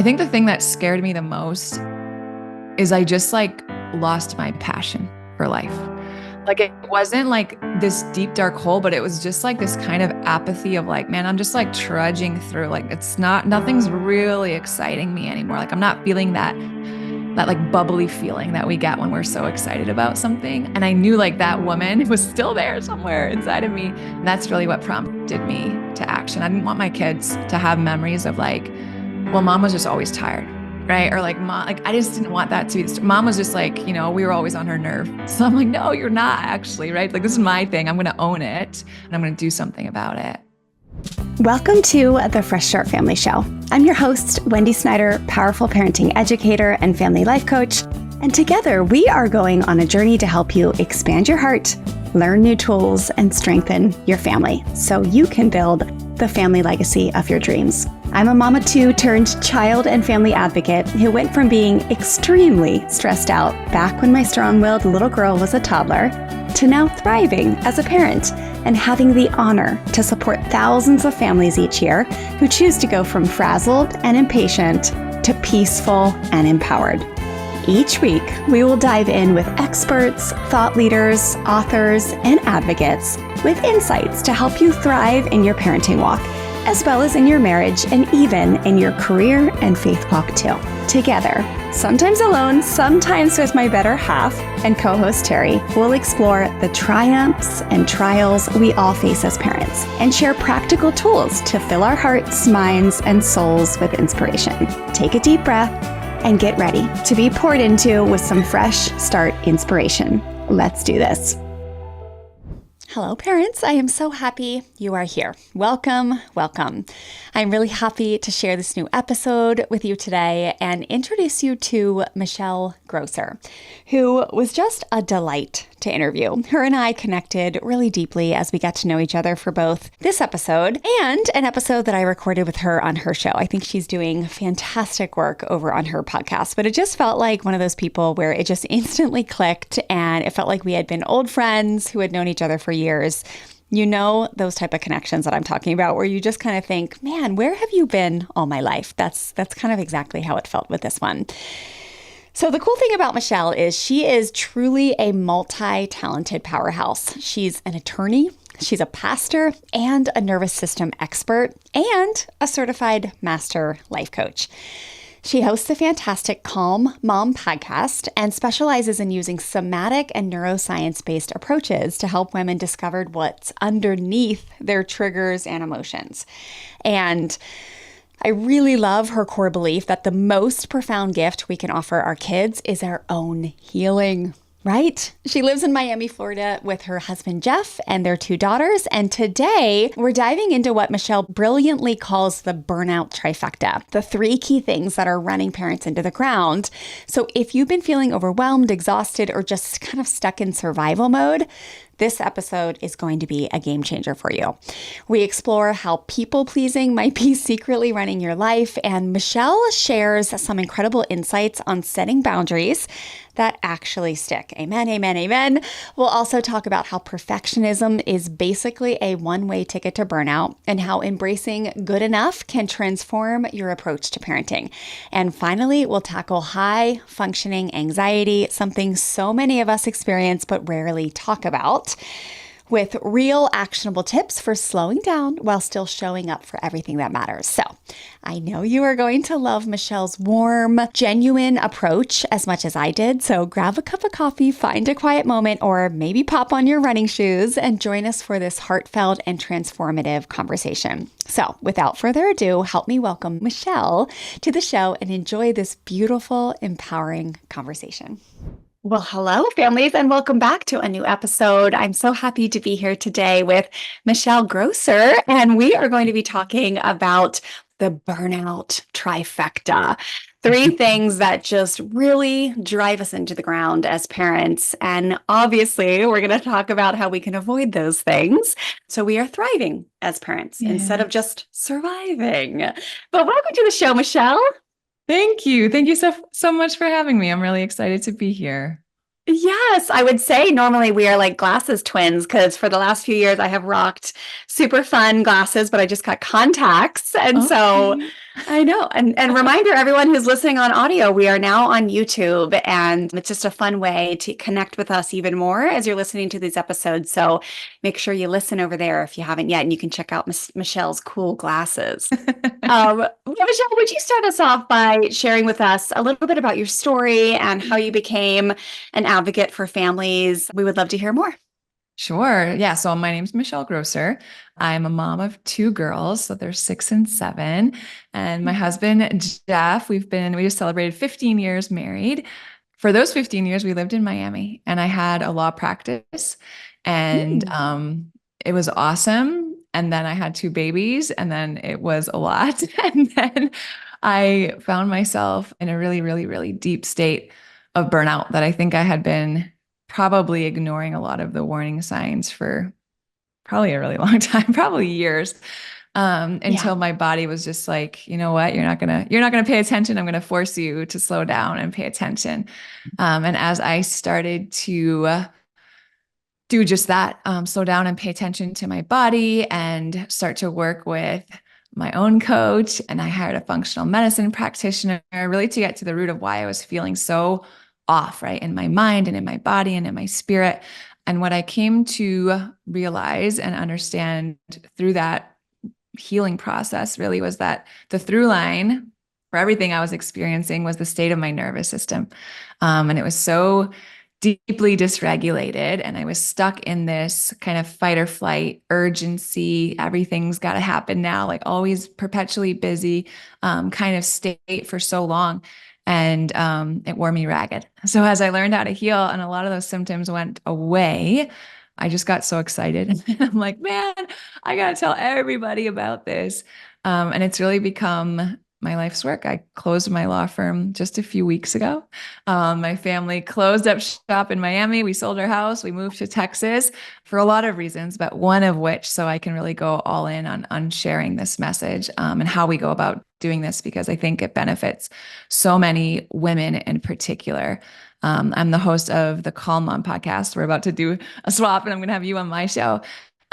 I think the thing that scared me the most is I just lost my passion for life. Like it wasn't like this deep dark hole, but it was just like this kind of apathy of like, man, I'm just like trudging through. Like nothing's really exciting me anymore. Like I'm not feeling that like bubbly feeling that we get when we're so excited about something. And I knew like that woman was still there somewhere inside of me. And that's really what prompted me to action. I didn't want my kids to have memories of like, well, mom was just always tired, right? Or like mom, like I just didn't want that to be, mom was just like, we were always on her nerve. So I'm like, no, you're not actually, right? Like this is my thing. I'm going to own it and I'm going to do something about it. Welcome to the Fresh Start Family Show. I'm your host, Wendy Snyder, powerful parenting educator and family life coach. And together we are going on a journey to help you expand your heart, learn new tools, and strengthen your family so you can build the family legacy of your dreams. I'm a mama too turned child and family advocate who went from being extremely stressed out back when my strong-willed little girl was a toddler to now thriving as a parent and having the honor to support thousands of families each year who choose to go from frazzled and impatient to peaceful and empowered. Each week, we will dive in with experts, thought leaders, authors, and advocates with insights to help you thrive in your parenting walk, as well as in your marriage and even in your career and faith walk too. Together, sometimes alone, sometimes with my better half and co-host Terry, we'll explore the triumphs and trials we all face as parents and share practical tools to fill our hearts, minds, and souls with inspiration. Take a deep breath and get ready to be poured into with some fresh start inspiration. Let's do this. Hello, parents. I am so happy you are here. Welcome, welcome. I'm really happy to share this new episode with you today and introduce you to Michelle Grosser, who was just a delight to interview. Her and I connected really deeply as we got to know each other for both this episode and an episode that I recorded with her on her show. I think she's doing fantastic work over on her podcast, but it just felt like one of those people where it just instantly clicked and it felt like we had been old friends who had known each other for years. You know, those type of connections that I'm talking about where you just kind of think, man, where have you been all my life? That's kind of exactly how it felt with this one. So the cool thing about Michelle is she is truly a multi-talented powerhouse. She's an attorney, she's a pastor, and a nervous system expert, and a certified master life coach. She hosts the fantastic Calm Mom podcast and specializes in using somatic and neuroscience-based approaches to help women discover what's underneath their triggers and emotions. And I really love her core belief that the most profound gift we can offer our kids is our own healing. Right? She lives in Miami, Florida with her husband, Jeff, and their 2 daughters. And today we're diving into what Michelle brilliantly calls the Burnout Trifecta, the 3 key things that are running parents into the ground. So if you've been feeling overwhelmed, exhausted, or just kind of stuck in survival mode, this episode is going to be a game changer for you. We explore how people-pleasing might be secretly running your life, and Michelle shares some incredible insights on setting boundaries that actually stick. Amen, amen, amen. We'll also talk about how perfectionism is basically a one-way ticket to burnout and how embracing good enough can transform your approach to parenting. And finally, we'll tackle high-functioning anxiety, something so many of us experience but rarely talk about, with real actionable tips for slowing down while still showing up for everything that matters. So I know you are going to love Michelle's warm, genuine approach as much as I did. So grab a cup of coffee, find a quiet moment, or maybe pop on your running shoes and join us for this heartfelt and transformative conversation. So without further ado, help me welcome Michelle to the show and enjoy this beautiful, empowering conversation. Well, hello, families, and welcome back to a new episode. I'm so happy to be here today with Michelle Grosser, and we are going to be talking about the Burnout Trifecta. 3 things that just really drive us into the ground as parents. And obviously, we're going to talk about how we can avoid those things so we are thriving as parents instead of just surviving. But welcome to the show, Michelle. Thank you. Thank you so much for having me. I'm really excited to be here. Yes, I would say normally we are like glasses twins because for the last few years I have rocked super fun glasses, but I just got contacts. And so Okay. I know. And reminder, everyone who's listening on audio, we are now on YouTube, and it's just a fun way to connect with us even more as you're listening to these episodes. So make sure you listen over there if you haven't yet, and you can check out Michelle's cool glasses. Michelle, would you start us off by sharing with us a little bit about your story and how you became an advocate for families? We would love to hear more. Sure. Yeah. So my name's Michelle Grosser. I'm a mom of two girls. So they're 6 and 7. And my husband, Jeff, we just celebrated 15 years married. For those 15 years, we lived in Miami and I had a law practice and Mm. it was awesome. And then I had two babies and then it was a lot. And then I found myself in a really, really, really deep state of burnout that I think I had been probably ignoring a lot of the warning signs for probably a really long time, probably years, Yeah. until my body was just like, you know what, you're not gonna pay attention. I'm gonna force you to slow down and pay attention. And as I started to do just that, slow down and pay attention to my body and start to work with my own coach. And I hired a functional medicine practitioner really to get to the root of why I was feeling so off, right? In my mind and in my body and in my spirit. And what I came to realize and understand through that healing process really was that the through line for everything I was experiencing was the state of my nervous system. And it was so deeply dysregulated. And I was stuck in this kind of fight or flight urgency. Everything's got to happen now, like always perpetually busy kind of state for so long. And it wore me ragged. So as I learned how to heal and a lot of those symptoms went away, I just got so excited. I'm like, man, I got to tell everybody about this. And it's really become my life's work. I closed my law firm just a few weeks ago. My family closed up shop in Miami. We sold our house. We moved to Texas for a lot of reasons, but one of which, so I can really go all in on sharing this message and how we go about doing this, because I think it benefits so many women in particular. I'm the host of the Calm Mom podcast. We're about to do a swap, and I'm going to have you on my show.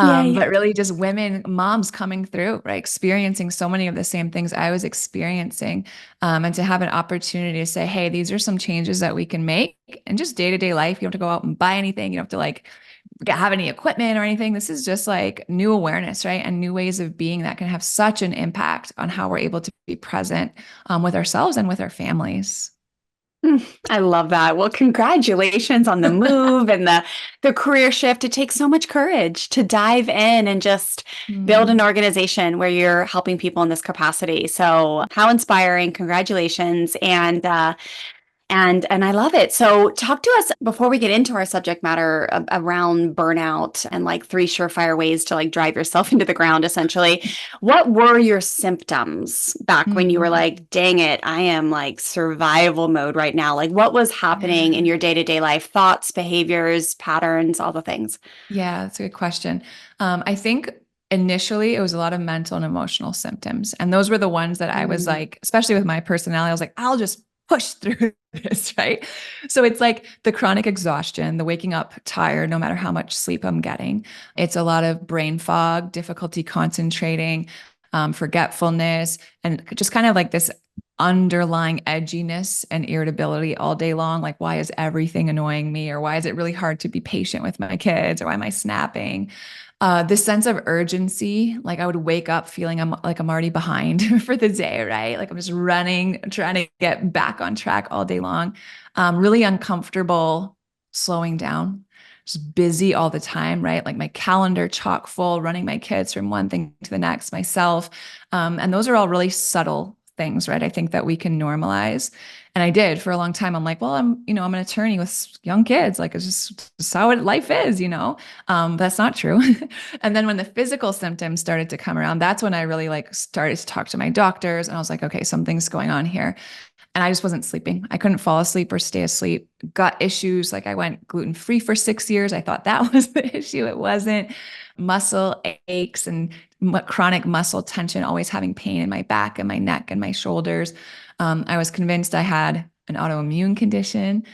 Yay. But really just women, moms coming through, right? Experiencing so many of the same things I was experiencing. And to have an opportunity to say, hey, these are some changes that we can make in just day-to-day life. You don't have to go out and buy anything. You don't have to like have any equipment or anything. This is just like new awareness, right? And new ways of being that can have such an impact on how we're able to be present with ourselves and with our families. I love that. Well, congratulations on the move and the career shift. It takes so much courage to dive in and just build an Mm. organization where you're helping people in this capacity. So, how inspiring. Congratulations. And I love it. So talk to us before we get into our subject matter around burnout and like three surefire ways to like drive yourself into the ground, essentially. What were your symptoms back when you were Mm. like, dang it, I am like survival mode right now? Like what was happening in Yeah. your day-to-day life, thoughts, behaviors, patterns, all the things? Yeah, that's a good question. I think initially it was a lot of mental and emotional symptoms. And those were the ones that I was Mm. like, especially with my personality, I was like, I'll just push through this, right? So it's like the chronic exhaustion, the waking up tired, no matter how much sleep I'm getting. It's a lot of brain fog, difficulty concentrating, forgetfulness, and just kind of like this underlying edginess and irritability all day long. Like, why is everything annoying me? Or why is it really hard to be patient with my kids? Or why am I snapping? This sense of urgency, like I would wake up feeling I'm already behind for the day, right? Like I'm just running, trying to get back on track all day long. Really uncomfortable slowing down, just busy all the time, right? Like my calendar chock full, running my kids from one thing to the next, myself. And those are all really subtle things, right? I think that we can normalize. And I did for a long time. I'm like, well, I'm an attorney with young kids. Like it's just how life is. But that's not true. And then when the physical symptoms started to come around, that's when I really like started to talk to my doctors and I was like, okay, something's going on here. And I just wasn't sleeping. I couldn't fall asleep or stay asleep. Gut issues. Like I went gluten-free for 6 years. I thought that was the issue. It wasn't. Muscle aches and chronic muscle tension, always having pain in my back and my neck and my shoulders. I was convinced I had an autoimmune condition.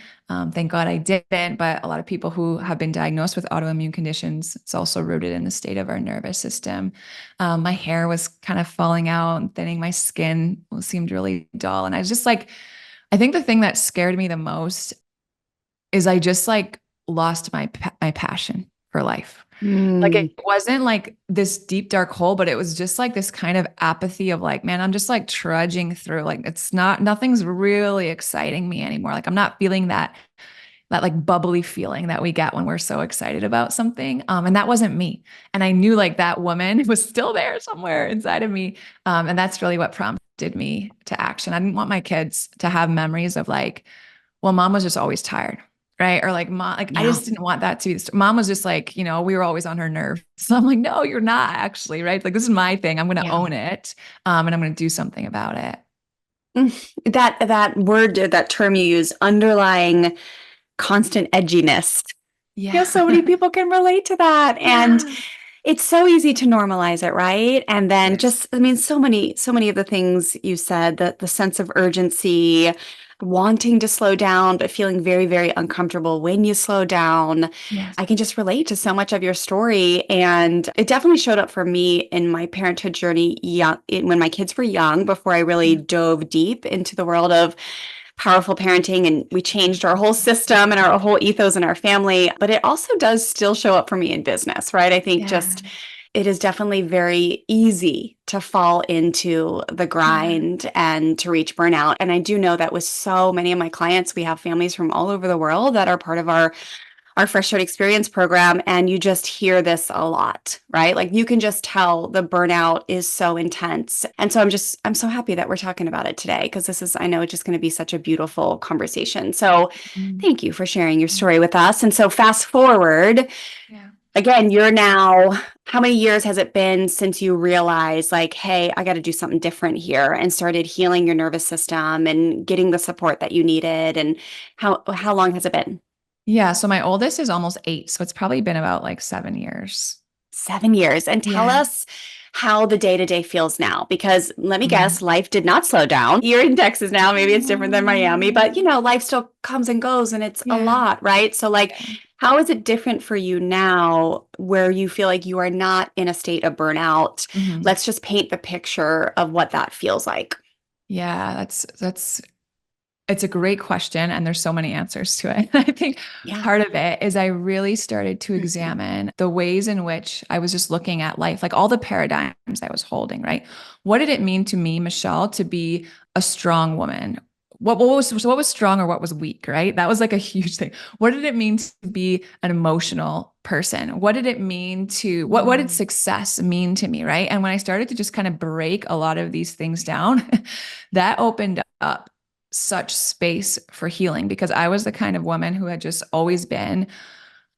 Thank God I didn't, but a lot of people who have been diagnosed with autoimmune conditions, it's also rooted in the state of our nervous system. My hair was kind of falling out and thinning. My skin seemed really dull. And I was just like, I think the thing that scared me the most is I just like lost my passion for life. Like it Mm, wasn't like this deep dark hole, but it was just like this kind of apathy of like, man, I'm just like trudging through. Like it's not nothing's really exciting me anymore. Like I'm not feeling that like bubbly feeling that we get when we're so excited about something. And that wasn't me. And I knew like that woman was still there somewhere inside of me. And that's really what prompted me to action. I didn't want my kids to have memories of like, well, mom was just always tired. Right. Or like, mom, like, I yeah. just didn't want that to be, mom was just like, we were always on her nerves. So I'm like, no, you're not actually. Right. Like, this is my thing. I'm going to Yeah. own it. And I'm going to do something about it. That word, that term you use, underlying constant edginess. Yeah. So many people can relate to that. And Yeah. it's so easy to normalize it, right? And It then is. just, I mean, so many of the things you said, that the sense of urgency, wanting to slow down, but feeling very, very uncomfortable when you slow down. Yes. I can just relate to so much of your story. And it definitely showed up for me in my parenthood journey, young, when my kids were young, before I really Yeah. dove deep into the world of powerful parenting, and we changed our whole system and our whole ethos in our family. But it also does still show up for me in business, right? I think Yeah. just it is definitely very easy to fall into the Yeah. grind and to reach burnout. And I do know that with so many of my clients, we have families from all over the world that are part of our Fresh Start Experience program, and you just hear this a lot, right? Like you can just tell the burnout is so intense. And so I'm so happy that we're talking about it today, because this is, I know, it's just going to be such a beautiful conversation. So Mm. thank you for sharing your story with us. And so fast forward, Yeah. again, you're now, how many years has it been since you realized, like, hey, I got to do something different here, and started healing your nervous system and getting the support that you needed? And how long has it been? Yeah. So my oldest is almost 8. So it's probably been about like 7 years. 7 years. And tell Yeah. us how the day to day feels now, because let me Mm. guess, life did not slow down. You're in Texas now. Maybe it's different than Miami, but Mm. life still comes and goes, and it's a Yeah. lot, right? So, like, Yeah. how is it different for you now, where you feel like you are not in a state of burnout? Mhm. Let's just paint the picture of what that feels like. Yeah. That's it's a great question, and there's so many answers to it. I think Yeah. part of it is I really started to examine the ways in which I was just looking at life, like all the paradigms I was holding, right? What did it mean to me, Michelle, to be a strong woman? What was strong or what was weak, right? That was like a huge thing. What did it mean to be an emotional person? What did it mean to what did Mm. success mean to me, right? And when I started to just kind of break a lot of these things down, that opened up such space for healing, because I was the kind of woman who had just always been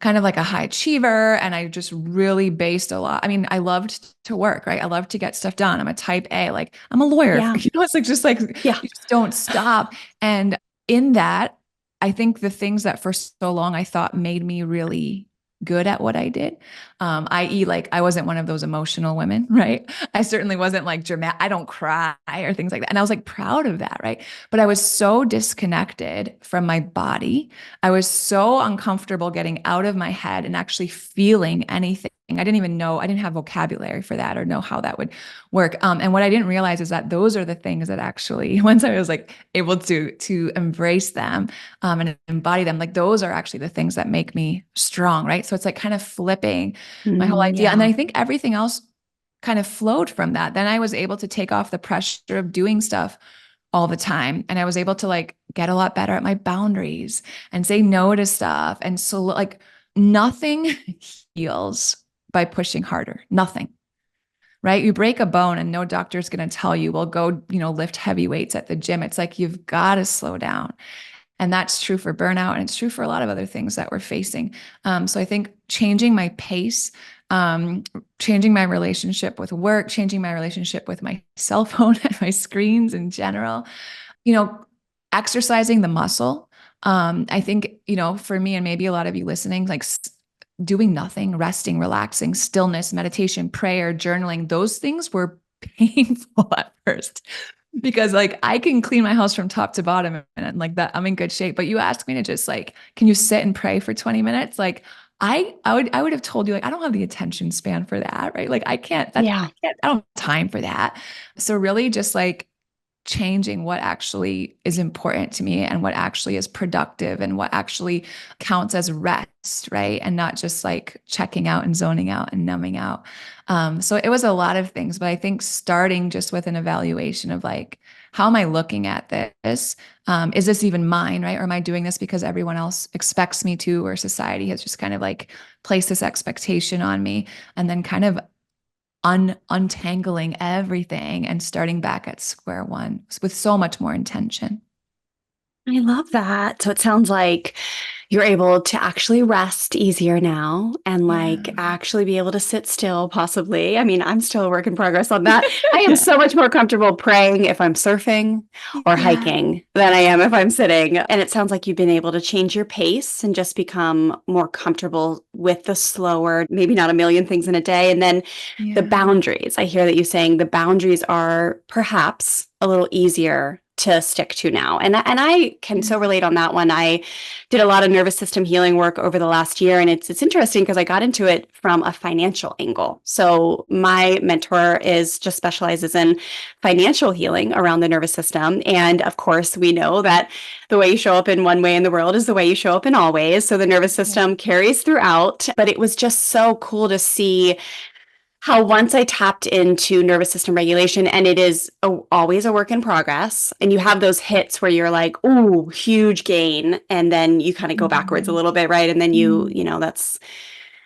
kind of like a high achiever. And I just really based a lot. I mean, I loved to work, right? I loved to get stuff done. I'm a type A, like I'm a lawyer. Yeah. It's like just like Yeah. you just don't stop. And in that, I think the things that for so long I thought made me really good at what I did, i.e., like I wasn't one of those emotional women, right? I certainly wasn't like dramatic. I don't cry or things like that. And I was like proud of that, right? But I was so disconnected from my body. I was so uncomfortable getting out of my head and actually feeling anything. I didn't even know, I didn't have vocabulary for that or know how that would work. And what I didn't realize is that those are the things that actually, once I was like able to embrace them, and embody them, like those are actually the things that make me strong, right? So it's like kind of flipping my whole idea. And then Yeah. I think everything else kind of flowed from that. Then I was able to take off the pressure of doing stuff all the time. And I was able to like get a lot better at my boundaries and say no to stuff. And so like nothing heals by pushing harder. Nothing. Right? You break a bone and no doctor's going to tell you, well, go, lift heavy weights at the gym. It's like you've got to slow down. And that's true for burnout. And it's true for a lot of other things that we're facing. So I think changing my pace, changing my relationship with work, changing my relationship with my cell phone and my screens in general, you know, exercising the muscle. I think, for me and maybe a lot of you listening, like doing nothing, resting, relaxing, stillness, meditation, prayer, journaling, those things were painful at first. because like I can clean my house from top to bottom and like that I'm in good shape. But you ask me to just like, can you sit and pray for 20 minutes? Like I would have told you like I don't have the attention span for that, right? Like Yeah. I don't have time for that. So really just like changing what actually is important to me and what actually is productive and what actually counts as rest, right? And not just like checking out and zoning out and numbing out. So it was a lot of things, but I think starting just with an evaluation of like, how am I looking at this? Is this even mine, right? Or am I doing this because everyone else expects me to, or society has just kind of like placed this expectation on me? And then kind of untangling everything and starting back at square one with so much more intention. I love that. So it sounds like you're able to actually rest easier now and like Yeah. actually be able to sit still, possibly. I mean, I'm still a work in progress on that. I am Yeah. so much more comfortable praying if I'm surfing or Yeah. hiking than I am if I'm sitting. And it sounds like you've been able to change your pace and just become more comfortable with the slower, maybe not a million things in a day. And then the Yeah. boundaries. I hear that you saying the boundaries are perhaps a little easier to stick to now. And I can so Yeah. relate on that one. I did a lot of nervous system healing work over the last year, and it's interesting because I got into it from a financial angle. So my mentor is just specializes in financial healing around the nervous system, and of course we know that the way you show up in one way in the world is the way you show up in all ways. So the nervous Yeah. system carries throughout, but it was just so cool to see how once I tapped into nervous system regulation, and it is always a work in progress, and you have those hits where you're like, "Ooh, huge gain," and then you kind of go backwards a Mhm. little bit, right? And then Mhm. that's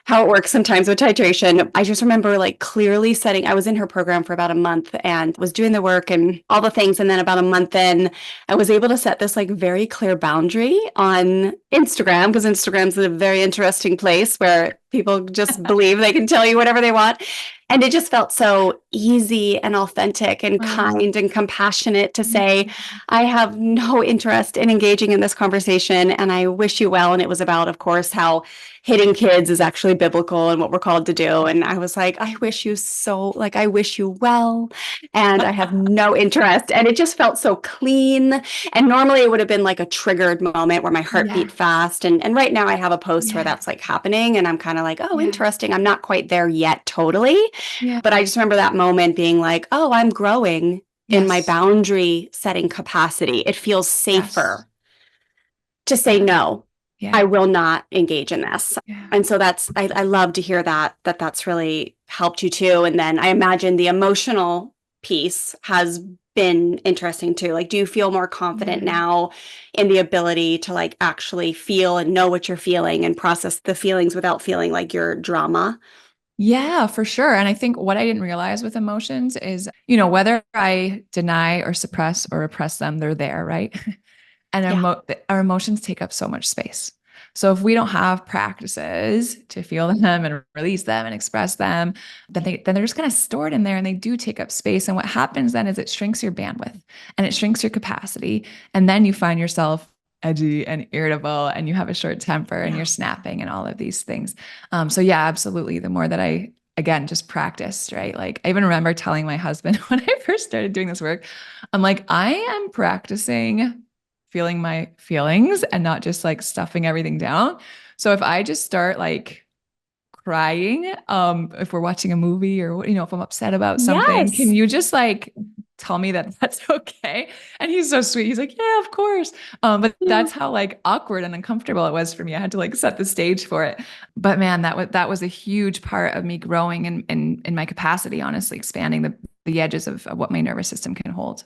how it works sometimes with titration. I just remember like clearly setting, I was in her program for about a month and was doing the work and all the things. And then about a month in, I was able to set this like very clear boundary on Instagram because Instagram's a very interesting place where people just believe they can tell you whatever they want. And it just felt so easy and authentic and Oh, kind and compassionate to say, mhm. I have no interest in engaging in this conversation and I wish you well. And it was about, of course, how hitting kids is actually biblical and what we're called to do. And I was like, I wish you so, like, I wish you well. And I have no interest. And it just felt so clean. And normally it would have been like a triggered moment where my heart Yeah. beat fast. And right now I have a post where Yeah. that's like happening. And I'm kind of like, oh, Yeah. interesting. I'm not quite there yet, totally. Yeah. But I just remember that moment being like, oh, I'm growing in my Yes. boundary setting capacity. It feels Yes. safer to say Yeah. no. I Yeah. will not engage in this. Yeah. And so I love to hear that's really helped you too. And then I imagine the emotional piece has been interesting too. Like, do you feel more confident Yeah. now in the ability to like actually feel and know what you're feeling and process the feelings without feeling like your drama? Yeah, for sure. And I think what I didn't realize with emotions is, whether I deny or suppress or repress them, they're there, right? And Yeah. our emotions take up so much space. So if we don't have practices to feel them and release them and express them, then they're just kind of stored in there and they do take up space. And what happens then is it shrinks your bandwidth and it shrinks your capacity. And then you find yourself edgy and irritable and you have a short temper and Yeah. you're snapping and all of these things. So yeah, absolutely. The more that I again just practiced, right? Like I even remember telling my husband when I first started doing this work, I'm like, I am practicing feeling my feelings and not just like stuffing everything down. So if I just start like crying, if we're watching a movie or if I'm upset about something, can Yes. you just like tell me that that's okay? And he's so sweet. He's like, yeah, of course. But Yeah. that's how like awkward and uncomfortable it was for me. I had to like set the stage for it. But man, that was a huge part of me growing in my capacity, honestly, expanding the edges of what my nervous system can hold.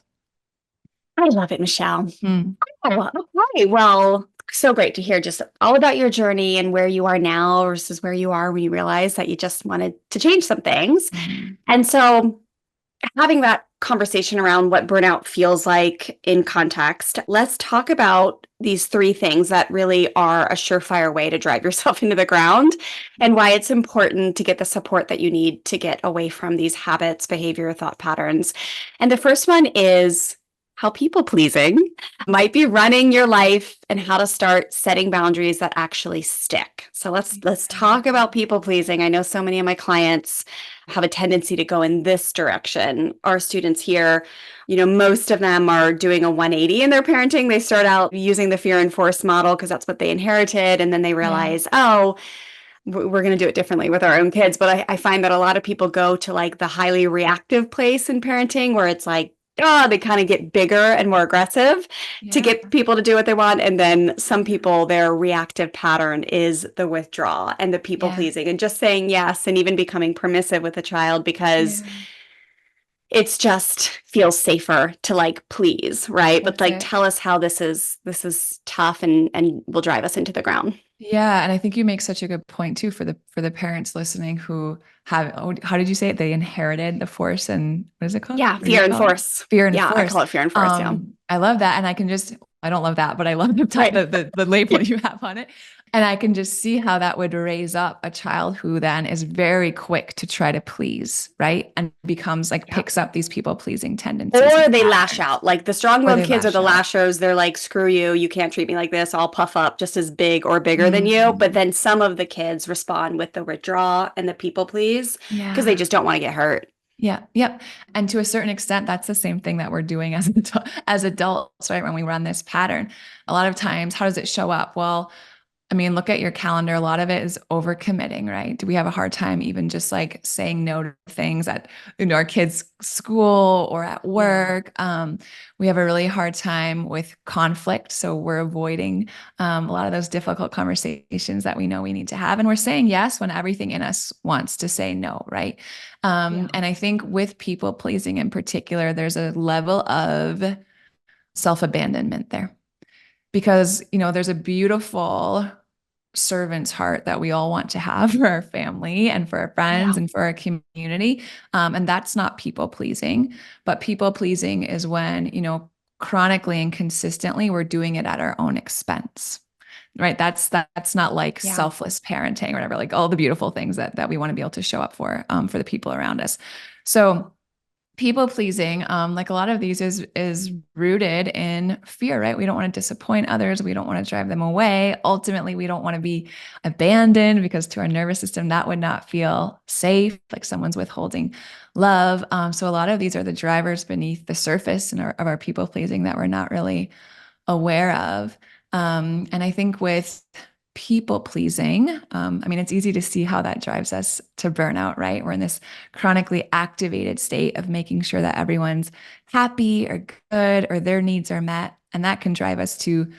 I love it, Michelle. Mm. Oh, okay. Well, so great to hear just all about your journey and where you are now versus where you are when you realized that you just wanted to change some things. Mm. And so, having that conversation around what burnout feels like in context, let's talk about these three things that really are a surefire way to drive yourself into the ground and why it's important to get the support that you need to get away from these habits, behavior, thought patterns. And the first one is how people pleasing might be running your life and how to start setting boundaries that actually stick. So let's talk about people pleasing. I know so many of my clients have a tendency to go in this direction. Our students here, most of them are doing a 180 in their parenting. They start out using the fear and force model because that's what they inherited, and then they Yeah. realize, oh, we're going to do it differently with our own kids. But I find that a lot of people go to like the highly reactive place in parenting where it's like, oh, they kind of get bigger and more aggressive to Yeah. get people to do what they want. And then some people, their reactive pattern is the withdrawal and the people Yeah. pleasing and just saying yes and even becoming permissive with a child because Yeah. it's just feels safer to like please, right? But That's like it. tell us how this is tough and will drive us into the ground. Yeah, and I think you make such a good point too for the parents listening who have, oh, how did you say it? They inherited the force and what is it called? Yeah, What do you fear and call it? force. Fear and Yeah, I force. call it fear and force. Yeah. I love that, and I don't love that, but I love Right. the label you have on it, and I can just see how that would raise up a child who then is very quick to try to please, right, and becomes like Yep. picks up these people pleasing tendencies Or and they lash patterns, out. Like the or strong-willed they kids are lash the out. lashers. They're like, screw you. You can't treat me like this. I'll puff up just as big or bigger than you. But Mm, then some of the kids respond with the withdraw and the people please because they yeah. just don't want to get hurt. Yeah, yep. And to a certain extent, that's the same thing that we're doing as as adults, right? When we run this pattern, a lot of times, how does it show up? Well, I mean, look at your calendar. A lot of it is overcommitting, right? Do we have a hard time even just like saying no to things at our kids' school or at Yeah. work? We have a really hard time with conflict, so we're avoiding a lot of those difficult conversations that we know we need to have, and we're saying yes when everything in us wants to say no, right? Yeah. And I think with people pleasing in particular, there's a level of self abandonment there because there's a beautiful servant's heart that we all want to have for our family and for our Yeah. friends and for our community. And that's not people pleasing, but people pleasing is when, chronically and consistently we're doing it at our own expense. Right. That's not like Yeah. selfless parenting or whatever, like all the beautiful things that we want to be able to show up for the people around us. So people pleasing, like a lot of these is rooted in fear, right? We don't want to disappoint others, we don't want to drive them away. Ultimately, we don't want to be abandoned because to our nervous system that would not feel safe, like someone's withholding love. So a lot of these are the drivers beneath the surface of our people pleasing that we're not really aware of. And I think with people pleasing, I mean, it's easy to see how that drives us to burnout, right? We're in this chronically activated state of making sure that everyone's happy or good or their needs are met. And that can drive us to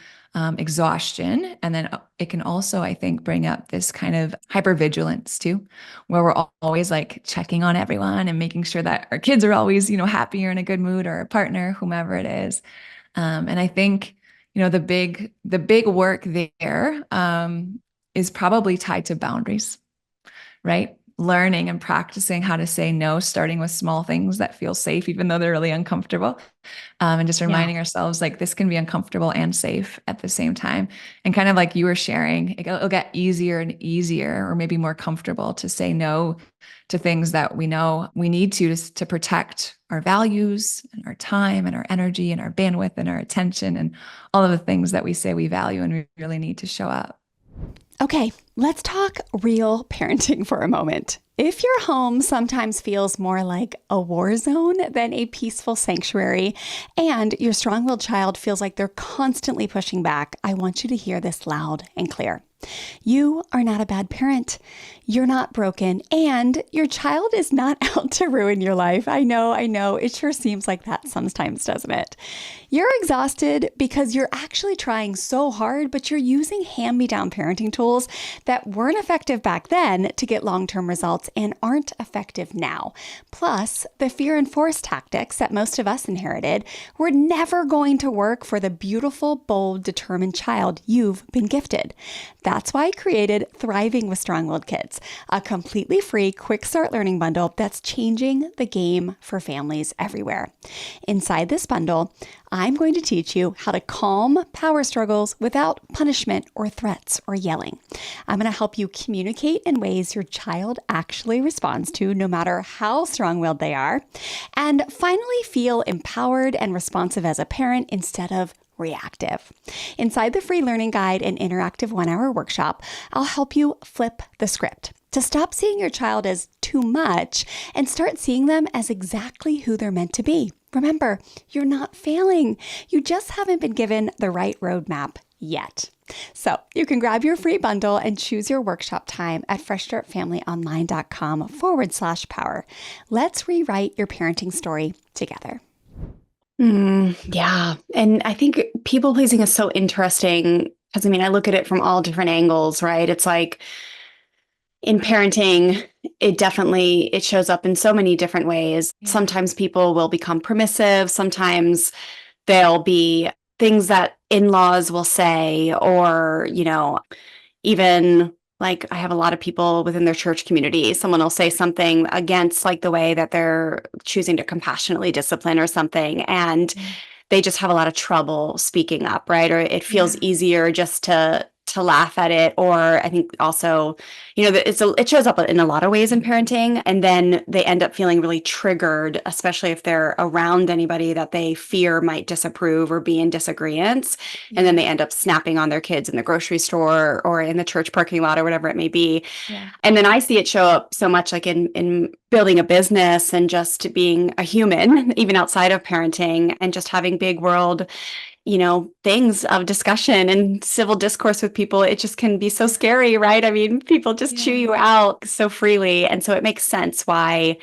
exhaustion. And then it can also, I think, bring up this kind of hypervigilance too, where we're always like checking on everyone and making sure that our kids are always, happy or in a good mood, or our partner, whomever it is. And I think, the big work there is probably tied to boundaries, right? Learning and practicing how to say no, starting with small things that feel safe, even though they're really uncomfortable. And just Yeah. reminding ourselves like this can be uncomfortable and safe at the same time. And kind of like you were sharing, it'll get easier and easier, or maybe more comfortable to say no to things that we know we need to protect our values and our time and our energy and our bandwidth and our attention and all of the things that we say we value and we really need to show up. Okay, let's talk real parenting for a moment. If your home sometimes feels more like a war zone than a peaceful sanctuary, and your strong willed child feels like they're constantly pushing back, I want you to hear this loud and clear. You are not a bad parent. You're not broken, and your child is not out to ruin your life. I know. It sure seems like that sometimes, doesn't it? You're exhausted because you're actually trying so hard, but you're using hand-me-down parenting tools that weren't effective back then to get long-term results and aren't effective now. Plus, the fear and force tactics that most of us inherited were never going to work for the beautiful, bold, determined child you've been gifted. That's That's why I created Thriving with Strong-Willed Kids, a completely free quick start learning bundle that's changing the game for families everywhere. Inside this bundle, I'm going to teach you how to calm power struggles without punishment or threats or yelling. I'm going to help you communicate in ways your child actually responds to, no matter how strong-willed they are, and finally feel empowered and responsive as a parent instead of reactive. Inside the free learning guide and interactive 1-hour workshop, I'll help you flip the script to stop seeing your child as too much and start seeing them as exactly who they're meant to be. Remember, you're not failing. You just haven't been given the right roadmap yet. So you can grab your free bundle and choose your workshop time at freshstartfamilyonline.com/power. Let's rewrite your parenting story together. Yeah. And I think people pleasing is so interesting because I look at it from all different angles, right? It's like in parenting, it shows up in so many different ways. Yeah. Sometimes people will become permissive. Sometimes there'll be things that in-laws will say, or, even like I have a lot of people within their church community, someone will say something against like the way that they're choosing to compassionately discipline or something. And they just have a lot of trouble speaking up, right? Or it feels easier just to laugh at it. Or I think also, it shows up in a lot of ways in parenting. And then they end up feeling really triggered, especially if they're around anybody that they fear might disapprove or be in disagreements. And then they end up snapping on their kids in the grocery store or in the church parking lot or whatever it may be. And then I see it show up so much like in building a business and just being a human, even outside of parenting, and just having big world things of discussion and civil discourse with people. It just can be so scary, right? People just chew you out so freely. And so it makes sense why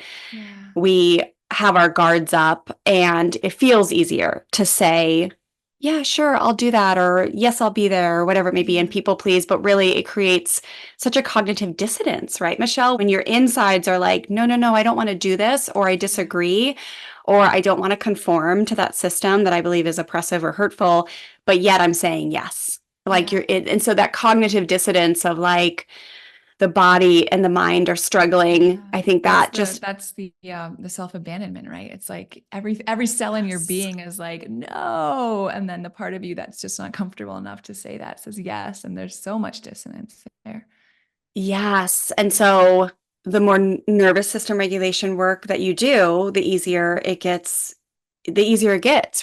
we have our guards up, and it feels easier to say, yeah, sure, I'll do that, or yes, I'll be there, or whatever it may be, and people please. But really, it creates such a cognitive dissonance, right, Michelle? When your insides are like, no, no, no, I don't want to do this, or I disagree, or I don't want to conform to that system that I believe is oppressive or hurtful, but yet I'm saying yes. And so that cognitive dissonance of like the body and the mind are struggling. I think that's the self-abandonment, right? It's like every cell in your being is like, no. And then the part of you that's just not comfortable enough to say that says yes. And there's so much dissonance there. Yes. And so the more nervous system regulation work that you do, the easier it gets,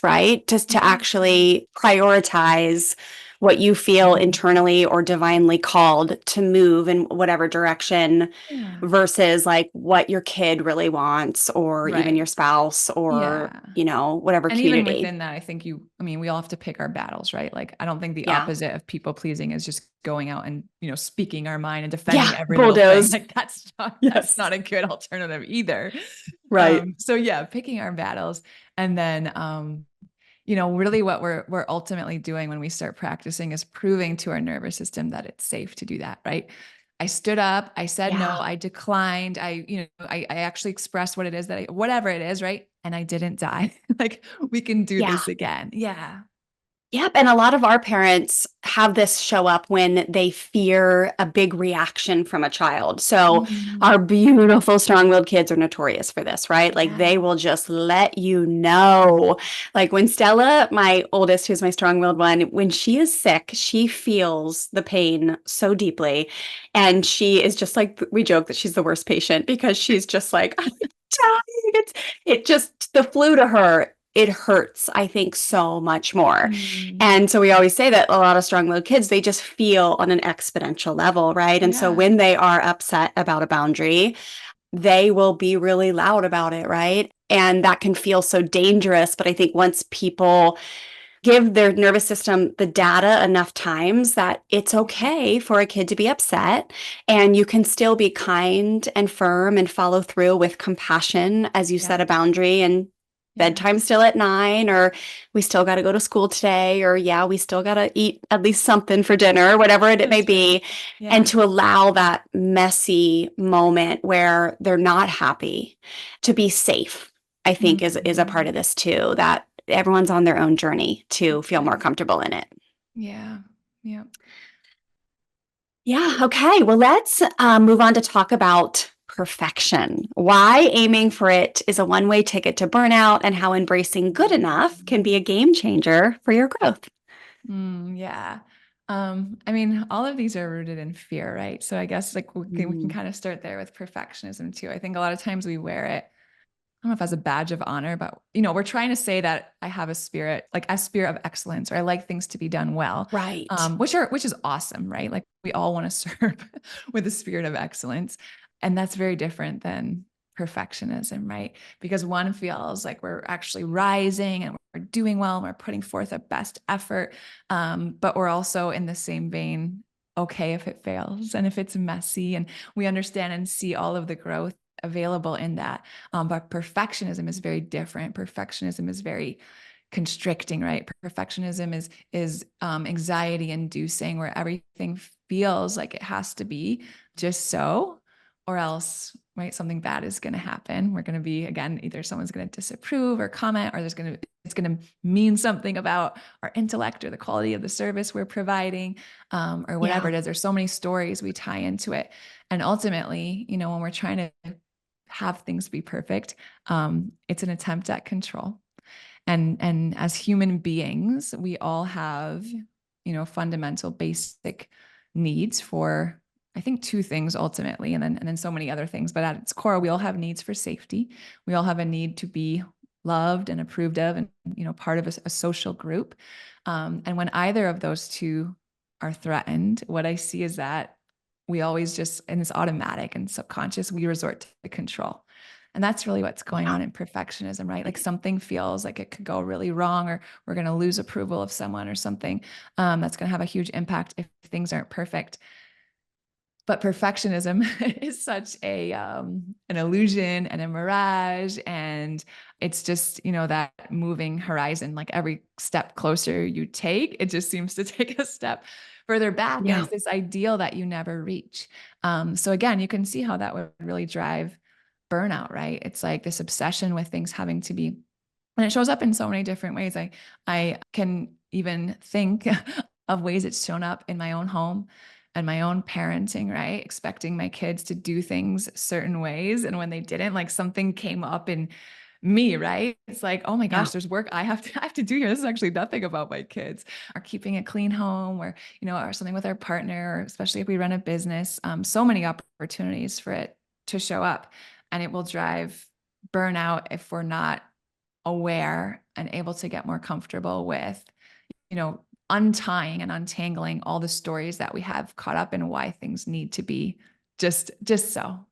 right? Just to actually prioritize what you feel internally or divinely called to move in whatever direction versus like what your kid really wants, or even your spouse, or, whatever and community. Even within that, I think we all have to pick our battles, right? Like, I don't think the opposite of people pleasing is just going out and, speaking our mind and defending every little thing. Like that's not a good alternative either. Right. So picking our battles. And then, really what we're ultimately doing when we start practicing is proving to our nervous system that it's safe to do that, right? I stood up, I said no, I declined, I actually expressed what it is whatever it is, right? And I didn't die. Like we can do this again. Yeah. Yep. And a lot of our parents have this show up when they fear a big reaction from a child. So our beautiful, strong-willed kids are notorious for this, right? Like they will just let you know. Like when Stella, my oldest, who's my strong-willed one, when she is sick, she feels the pain so deeply. And she is just like, we joke that she's the worst patient because she's just like, I'm dying. It just, the flu to her, it hurts, I think, so much more. And so we always say that a lot of strong-willed kids, they just feel on an exponential level, right? And so when they are upset about a boundary, they will be really loud about it, right? And that can feel so dangerous. But I think once people give their nervous system the data enough times that it's okay for a kid to be upset, and you can still be kind and firm and follow through with compassion as you set a boundary, and bedtime's still at 9, or we still got to go to school today, or we still got to eat at least something for dinner, whatever it may be. And to allow that messy moment where they're not happy to be safe, I think is a part of this too, that everyone's on their own journey to feel more comfortable in it. Yeah. Yeah. Okay. Well, let's move on to talk about perfection. Why aiming for it is a one-way ticket to burnout, and how embracing good enough can be a game changer for your growth. Yeah. I mean, all of these are rooted in fear, right? So I guess like we can Mm. kind of start there with perfectionism too. I think a lot of times we wear it, I don't know if as a badge of honor, but we're trying to say that I have a spirit, like a spirit of excellence, or I like things to be done well, Right. which is awesome, right? Like we all want to serve with a spirit of excellence, and that's very different than perfectionism, right? Because one feels like we're actually rising and we're doing well and we're putting forth a best effort, but we're also in the same vein okay if it fails and if it's messy, and we understand and see all of the growth available in that. But perfectionism is very different. Perfectionism is very constricting, right? Perfectionism is anxiety inducing, where everything feels like it has to be just so, or else, right, something bad is going to happen. We're going to be, again, either someone's going to disapprove or comment, or it's going to mean something about our intellect or the quality of the service we're providing, or whatever Yeah. it is. There's so many stories we tie into it, and ultimately, when we're trying to have things be perfect, it's an attempt at control. And as human beings, we all have, fundamental basic needs for, I think, two things ultimately, and then so many other things. But at its core, we all have needs for safety. We all have a need to be loved and approved of, and part of a social group. And when either of those two are threatened, what I see is that we always just, and it's automatic and subconscious, we resort to control. And that's really what's going Yeah. on in perfectionism, right? Like something feels like it could go really wrong, or we're going to lose approval of someone or something, that's going to have a huge impact if things aren't perfect. But perfectionism is such an illusion and a mirage, and it's just that moving horizon. Like every step closer you take, it just seems to take a step further back, and Yeah. it's this ideal that you never reach. So again, you can see how that would really drive burnout, right? It's like this obsession with things having to be, and it shows up in so many different ways. I can even think of ways it's shown up in my own home and my own parenting, right? Expecting my kids to do things certain ways, and when they didn't, like something came up in me, right? It's like, oh my Yeah. gosh, there's work I have to do here. This is actually nothing about my kids, or keeping a clean home, or or something with our partner, or especially if we run a business. So many opportunities for it to show up, and it will drive burnout if we're not aware and able to get more comfortable with, untying and untangling all the stories that we have caught up in, why things need to be just so.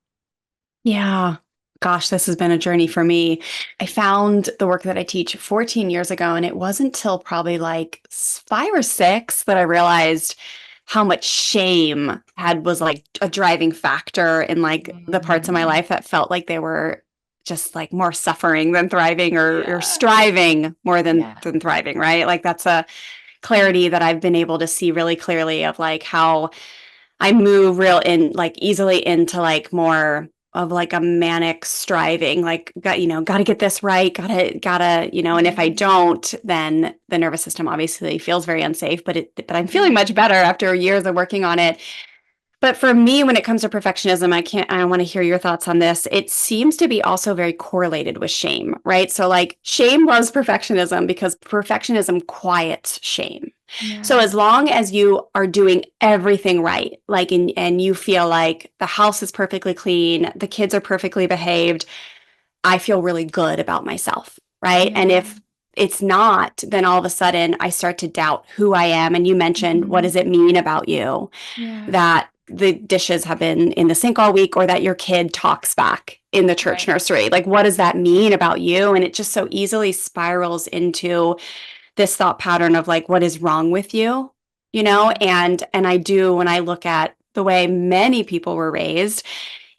Yeah. Gosh, this has been a journey for me. I found the work that I teach 14 years ago, and it wasn't till probably like 5 or 6 that I realized how much shame had was like a driving factor in like the parts of my Mm, life that felt like they were just like more suffering than thriving, or yeah. striving more Yeah. than thriving, right? Like that's a clarity that I've been able to see really clearly of like how I move real in like easily into like more of like a manic striving, like got to get this right, gotta, and if I Mhm. don't, then the nervous system obviously feels very unsafe, but I'm feeling Yeah. much better after years of working on it. But for me, when it comes to perfectionism, I want to hear your thoughts on this. It seems to be also very correlated with shame, right? So, like, shame loves perfectionism because perfectionism quiets shame. So, Yeah. as long as you are doing everything right, like, and you feel like the house is perfectly clean, the kids are perfectly behaved, I feel really good about myself, right? And Yeah. if it's not, then all of a sudden I start to doubt who I am. And you mentioned, what Mhm. does it mean about you Yeah. that the dishes have been in the sink all week, or that your kid talks back in the church Right. nursery? Like, what does that mean about you? And it just so easily spirals into this thought pattern of like, what is wrong with you? Yeah. And I do, when I look at the way many people were raised,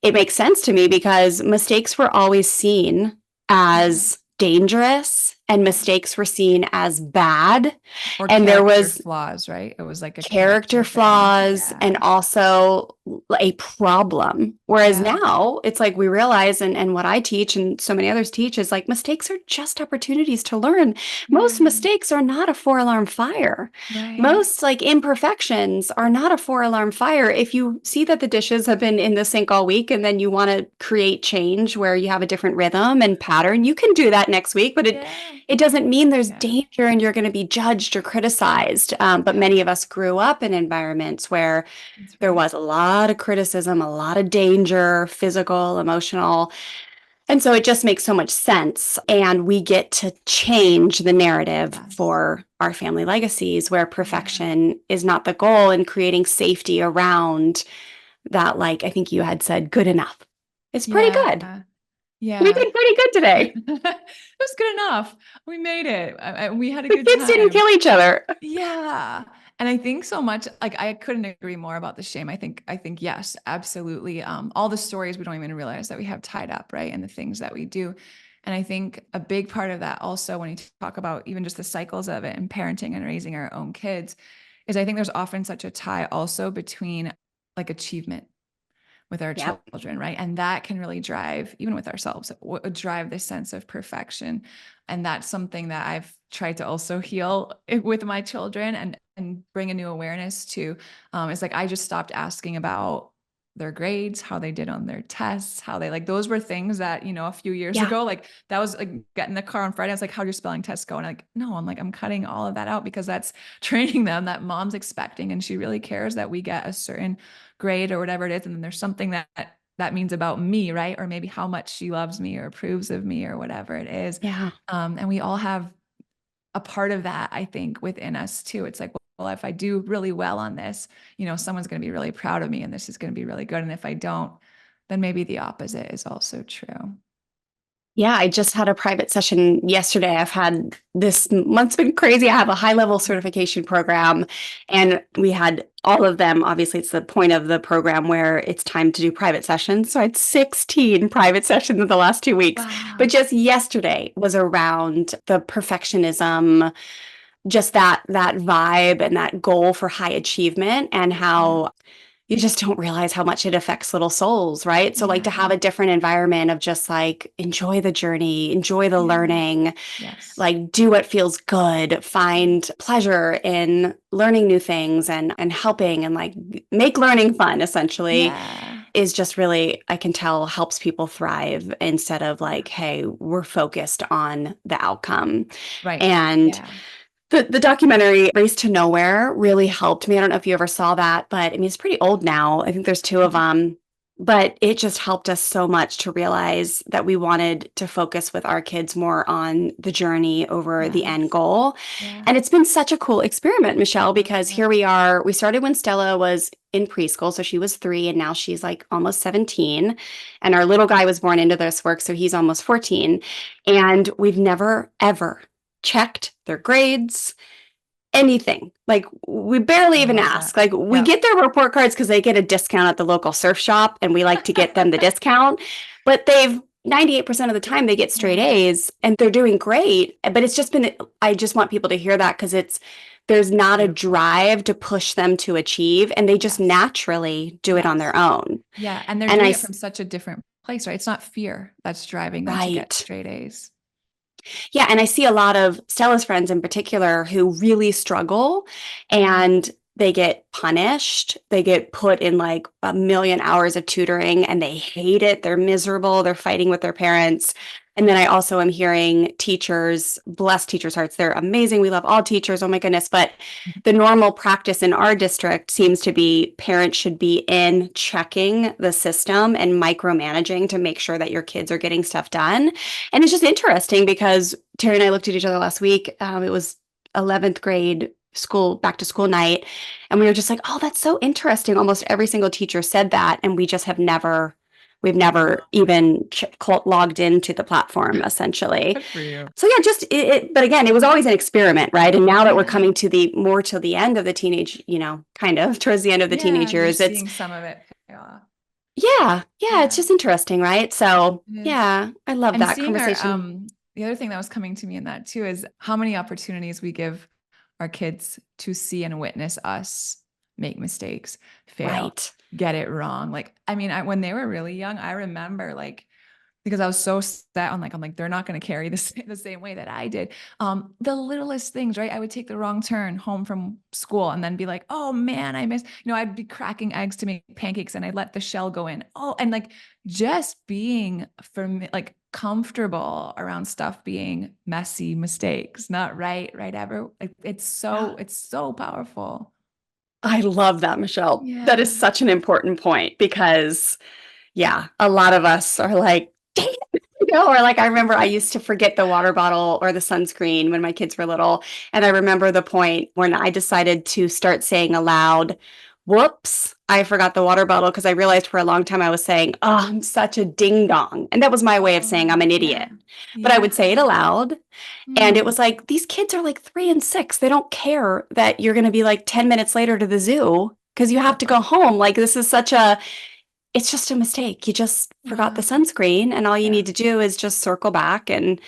it makes sense to me because mistakes were always seen Yeah. as dangerous and mistakes were seen as bad. Or And there character was flaws, right? It was like a character character thing. flaws and Yeah. also a problem. Whereas Yeah. now it's like we realize, and what I teach and so many others teach is like mistakes are just opportunities to learn. Most Yeah. mistakes are not a 4 alarm fire. Right. Most like imperfections are not a 4 alarm fire. If you see that the dishes have been in the sink all week and then you want to create change where you have a different rhythm and pattern, you can do that next week, but Yeah. it doesn't mean there's Yeah. danger and you're going to be judged or criticized. But Yeah. many of us grew up in environments where That's there right. was a lot of criticism, a lot of danger, physical, emotional. And so it just makes so much sense. And we get to change the narrative Yes. for our family legacies where Yeah. perfection is not the goal and creating safety around that, like I think you had said, good enough. It's pretty Yeah. good. We Yeah. did pretty good today. It was good enough. We made it. We had a The good kids didn't time. kill each other. Yeah. And I think so much, like I couldn't agree more about the shame. I think yes, absolutely. All the stories we don't even realize that we have tied up, right? And the things that we do. And I think a big part of that also when you talk about even just the cycles of it and parenting and raising our own kids is I think there's often such a tie also between like achievement with our Yep. children, right? And that can really drive, even with ourselves, drive this sense of perfection. And that's something that I've tried to also heal with my children and bring a new awareness to. It's like I just stopped asking about their grades, how they did on their tests, how they like those were things that, a few years Yeah. ago, like that was like getting in the car on Friday. I was like, how'd your spelling test go? And I'm like, no, I'm cutting all of that out because that's training them that mom's expecting. And she really cares that we get a certain grade or whatever it is. And then there's something that means about me, right? Or maybe how much she loves me or approves of me or whatever it is. Yeah. And we all have a part of that, I think, within us too. It's like, well, if I do really well on this, someone's going to be really proud of me and this is going to be really good. And if I don't, then maybe the opposite is also true. Yeah, I just had a private session yesterday. I've had this month's been crazy. I have a high level certification program, and we had all of them. Obviously, it's the point of the program where it's time to do private sessions. So I had 16 private sessions in the last 2 weeks. But Wow. just yesterday was around the perfectionism, just that vibe and that goal for high achievement and Yeah. how you just don't realize how much it affects little souls, right? So like to Yeah. have a different environment of just like enjoy the journey, enjoy the Yeah. learning, Yes. like do what feels good, find pleasure in learning new things and helping and like make learning fun essentially Yeah. is just really I can tell helps people thrive instead of like hey, we're focused on the outcome. Right. And Yeah. the documentary Race to Nowhere really helped me. I don't know if you ever saw that, but I mean, it's pretty old now. I think there's two of them, but it just helped us so much to realize that we wanted to focus with our kids more on the journey over the end Yes. goal. Yeah. And it's been such a cool experiment, Michelle, because Yeah. here we are. We started when Stella was in preschool. So she was 3, and now she's like almost 17. And our little guy was born into this work. So he's almost 14. And we've never, ever checked their grades, anything. Like we barely I even love that. ask. Like we Yep. get their report cards because they get a discount at the local surf shop and we like to get them the discount. But they've 98% of the time they get straight Yeah. A's and they're doing great. But it's just been I just want people to hear that because there's not a Beautiful. drive to push them to achieve and they just Yes. naturally do it on their Yes. own. Yeah. And they're And doing it from such a different place, right? It's not fear that's driving them to get right. straight A's. Yeah, and I see a lot of Stella's friends in particular who really struggle Yeah. and they get punished. They get put in like a million hours of tutoring and they hate it. They're miserable. They're fighting with their parents. And then I also am hearing teachers, bless teachers' hearts. They're amazing. We love all teachers. Oh my goodness. But the normal practice in our district seems to be parents should be in checking the system and micromanaging to make sure that your kids are getting stuff done. And it's just interesting because Terry and I looked at each other last week. It was 11th grade school, back to school night. And we were just like, oh, that's so interesting. Almost every single teacher said that. And we just we've never even logged into the platform essentially. Good for you. So yeah, just but again, it was always an experiment, right? And now that we're Yeah. coming to the more to the end of the teenage, kind of towards the end of the Yeah. teenage You're years, it's seeing some of it pay off. yeah, it's Yeah. just interesting, right? So It is. yeah, I love And that seeing our conversation. the other thing that was coming to me in that too is how many opportunities we give our kids to see and witness us make mistakes, fail, Right. get it wrong. Like, I mean, when they were really young, I remember like because I was so set on like, I'm like, they're not going to carry this the same way that I did. The littlest things, right? I would take the wrong turn home from school and then be like, oh man, I missed, I'd be cracking eggs to make pancakes and I'd let the shell go in. Oh, and like just being for me, like comfortable around stuff being messy mistakes, not right ever. Yeah. It's so powerful. I love that, Michelle. That Yeah. is such an important point because, yeah, a lot of us are like, dang it. Or like I remember I used to forget the water bottle or the sunscreen when my kids were little. And I remember the point when I decided to start saying aloud, whoops, I forgot the water bottle because I realized for a long time I was saying, oh, I'm such a ding dong. And that was my way of saying I'm Oh, an yeah. idiot. But I Yeah. would say it aloud. And it Mm, was like, these kids are like 3 and 6. They don't care that you're going to be like 10 minutes later to the zoo because you have to go home. Like, this is such a, it's just a mistake. You just forgot the uh, sunscreen, and all you yeah. need to do is just circle back and,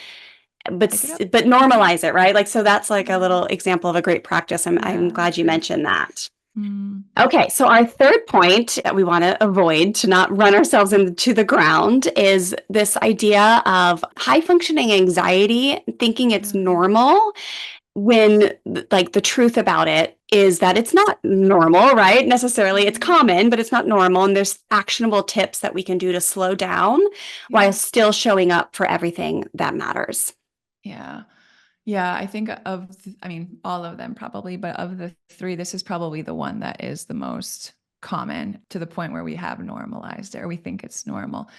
but, Pick it up. but normalize it, right? Like, so that's like a little example of a great practice. I'm Yeah, glad you true. mentioned that. Mm, Okay, so our third point we want to avoid to not run ourselves into the ground is this idea of high functioning anxiety, thinking it's yeah. normal when like the truth about it is that it's not normal, right? Necessarily, it's Mm, common, but it's not normal. And there's actionable tips that we can do to slow down while yeah. still showing up for everything that matters. Yeah. Yeah. I think I mean, all of them probably, but of the three, this is probably the one that is the most common to the point where we have normalized it or we think it's normal.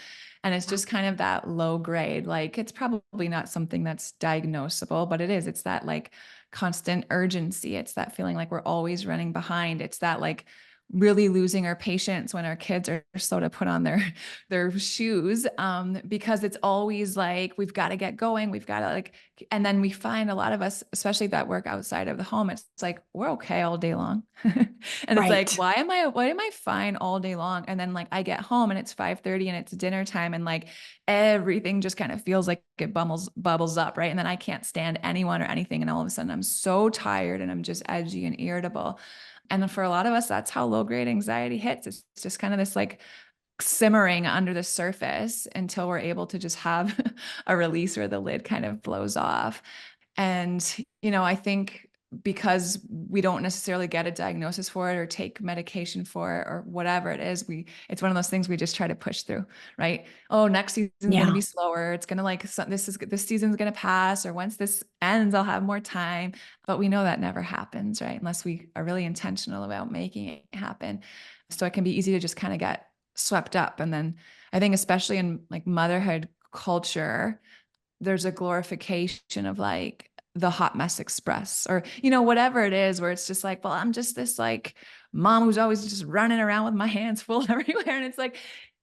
And it's just kind of that low grade. Like it's probably not something that's diagnosable, but it is. It's that like constant urgency. It's that feeling like we're always running behind. It's that like really losing our patience when our kids are slow to put on their shoes because it's always like we've got to get going, we've got to like, and then we find a lot of us, especially that work outside of the home, it's like we're okay all day long. And it's like, Right. why am I fine all day long? And then like I get home and it's 5:30 and it's dinner time and like everything just kind of feels like it bubbles up, right? And then I can't stand anyone or anything. And all of a sudden I'm so tired and I'm just edgy and irritable. And for a lot of us, that's how low grade anxiety hits. It's just kind of this like simmering under the surface until we're able to just have a release where the lid kind of blows off. And, I think because we don't necessarily get a diagnosis for it or take medication for it or whatever it is, it's one of those things we just try to push through, right? Oh, next season's going to Yeah. be slower. It's going to like, this season's going to pass, or once this ends, I'll have more time. But we know that never happens, right? Unless we are really intentional about making it happen. So it can be easy to just kind of get swept up. And then I think, especially in like motherhood culture, there's a glorification of like the hot mess express or whatever it is, where it's just like, well, I'm just this like mom who's always just running around with my hands full everywhere. And it's like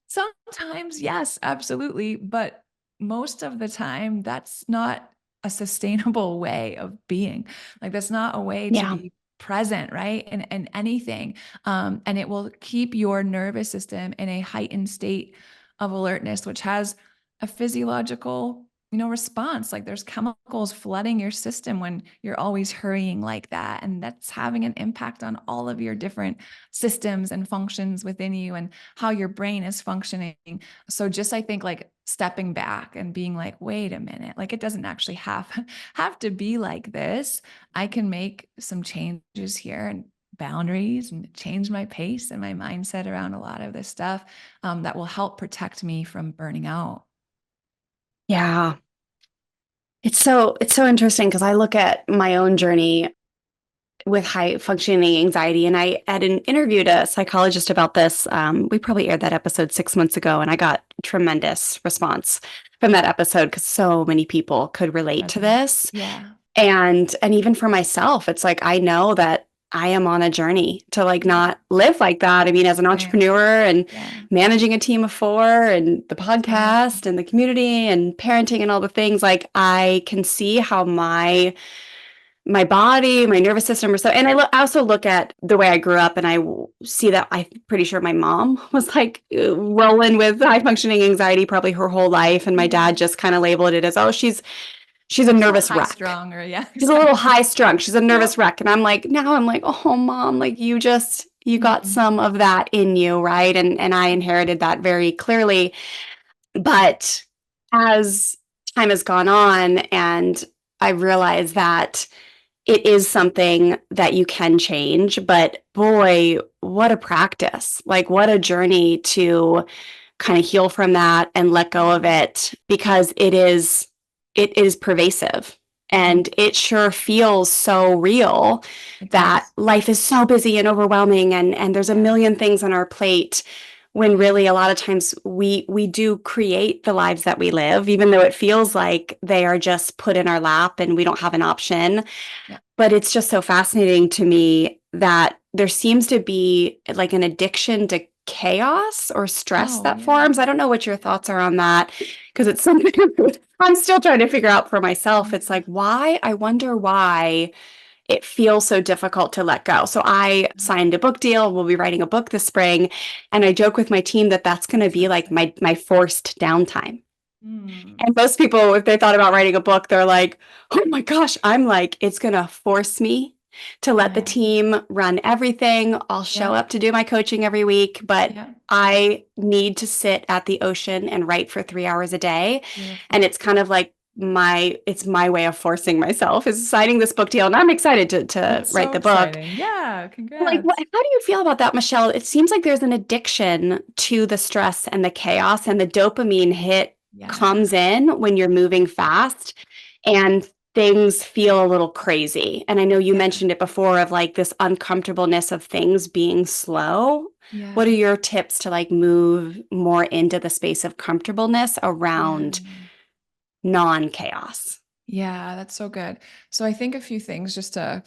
sometimes yes, absolutely, but most of the time that's not a sustainable way of being. Like that's not a way to Yeah. be present, right? And anything, and it will keep your nervous system in a heightened state of alertness, which has a physiological response. Like there's chemicals flooding your system when you're always hurrying like that, and that's having an impact on all of your different systems and functions within you and how your brain is functioning. So just I think like stepping back and being like, wait a minute, like it doesn't actually have to be like this. I can make some changes here and boundaries and change my pace and my mindset around a lot of this stuff, that will help protect me from burning out. Yeah. It's so interesting because I look at my own journey with high functioning anxiety. And I had interviewed a psychologist about this. We probably aired that episode 6 months ago, and I got tremendous response from that episode because so many people could relate to Resonate. this. Yeah. And even for myself, it's like I know that I am on a journey to like Yeah. not live like that. I mean, as an Right. entrepreneur and Yeah. managing a team of four and the Right. podcast and the community and parenting and all the things, like I can see how my body, my nervous system, or so. And I also look at the way I grew up, and see that I'm pretty sure my mom was like rolling with high functioning anxiety probably her whole life, and my Yeah. dad just kind of labeled it as, oh, she's she's a So nervous high wreck. strung or yeah, She's a little exactly. high strung. She's a nervous Yep. wreck. And I'm like, oh, mom, like you got Mm, some of that in you, right? And I inherited that very clearly. But as time has gone on and I realized that it is something that you can change, but boy, what a practice. Like what a journey to kind of heal from that and let go of mm, it because it is pervasive mm. and it sure feels so real It that does. life is so busy and overwhelming and there's a Yeah. million things on our plate when really a lot of times we do create the lives that we live even though it feels like they are just put in our lap and we don't have an option. Yeah. But it's just so fascinating to me that there seems to be like an addiction to chaos or stress Oh, that yeah. forms. I don't know what your thoughts are on that because it's something I'm still trying to figure out for myself. It's Yeah. like, why? I wonder why it feels so difficult to let go. So I signed a book deal. We'll be writing a book this spring. And I joke with my team that that's going to So be like exciting. my forced downtime. Mm. And most people, if they thought about writing a book, they're like, oh my gosh, I'm like, it's going to force me to let the Yeah. team run everything. I'll show Yeah. up to do my coaching every week, but Yeah. I need to sit at the ocean and write for 3 hours a day. And Beautiful. it's kind of like it's my way of forcing myself is signing this book deal. And I'm excited to That's write so the book. exciting. Yeah. Like, Congrats. how do you feel about that, Michelle? It seems like there's an addiction to the stress and the chaos, and the dopamine hit Yeah. comes in when you're moving fast and things feel a little crazy. And I know you Yeah. mentioned it before of like this uncomfortableness of things being slow. What are Yeah. your tips to like move more into the space of comfortableness Yeah. around non chaos? Yeah. That's so good. So I think a few things just to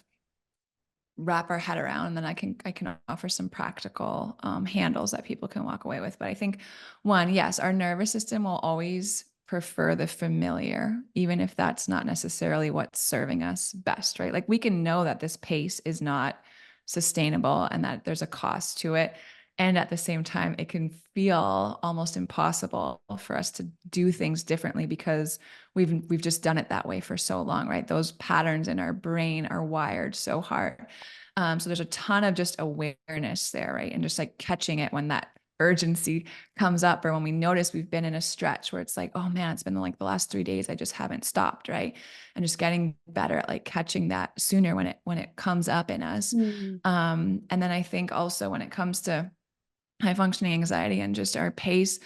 wrap our head around, and then I can offer some practical handles that people can walk away with. But I think one, yes, our nervous system will always prefer the familiar, even if that's not necessarily what's serving us best, right? Like we can know that this pace is not sustainable and that there's a cost to it. And at the same time, it can feel almost impossible for us to do things differently because we've just done it that way for so long, right? Those patterns in our brain are wired so hard. So there's a ton of just awareness there, right? And just like catching it when that urgency comes up or when we notice we've been in a stretch where it's like, oh man, it's been like the last 3 days, I just haven't stopped, right? And just getting better at like catching that sooner when it comes up in us. Mm. And then I think also when it comes to high functioning anxiety and just our pace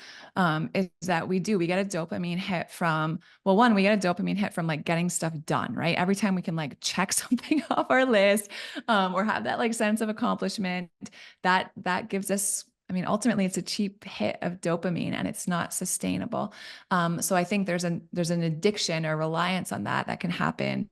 is that we get a dopamine hit from, well, one, we get a dopamine hit from like getting stuff done, right? Every time we can like check something off our list or have that like sense of accomplishment, that gives us, I mean, ultimately it's a cheap hit of dopamine and it's not sustainable. So I think there's an addiction or reliance on that can happen